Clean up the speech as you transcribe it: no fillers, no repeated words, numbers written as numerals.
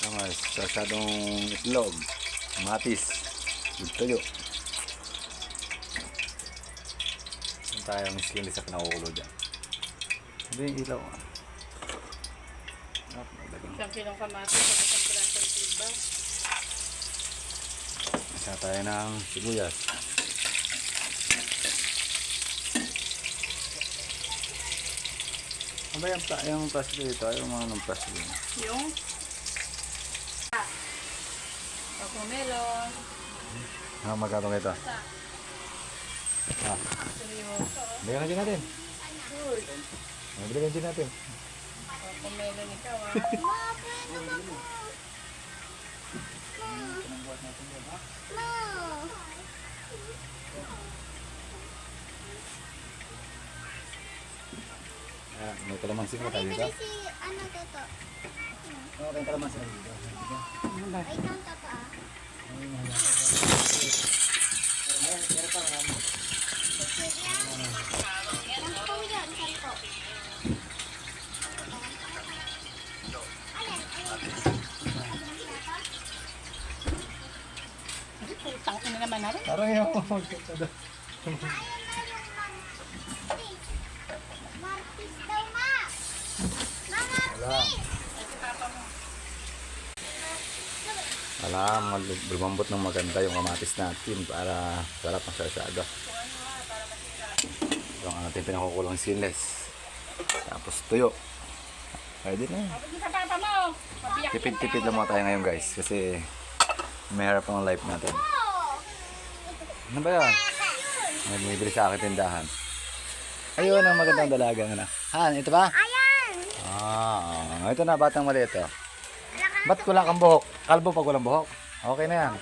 Mas masyadong itlog, matis, tuyo. Saan tayong skinless sa pinakukulo dyan? Ito yung ilaw. Isang kilong kamatis at isang pirasong tiba. Isa tayo ng sibuyas. Ano ba yung plastic dito? Ayaw mga ng plastic dito. Yung melon. Magkano ito? Seryoso. Bigyan na natin. Good. Bigyan din natin. Melon ikaw May kalamansi ka tayo dito? Si ano toto? Okay, kalamansi ka dito. Ay, itong toto ah. Putang ina naman natin. Parang yung magkakada. Martis daw ma! Wala. Wala, lumambot ng maganda yung kamatis natin para sarap ang sasada. Ito ang ating pinakukulang sinless. Tapos tuyo. Pwede na yun. Sa papa mo. Tipid-tipid lang muna tayo ngayon guys kasi may harap ang life natin. Ano ba yan? May bumibili sa akin tindahan. Ayun ang magandang dalaga nga na. Han, ito ba? Ayan! Ito na, batang maliit oh. Ba't kulang kang buhok? Kalbo pag walang buhok? Okay na yan.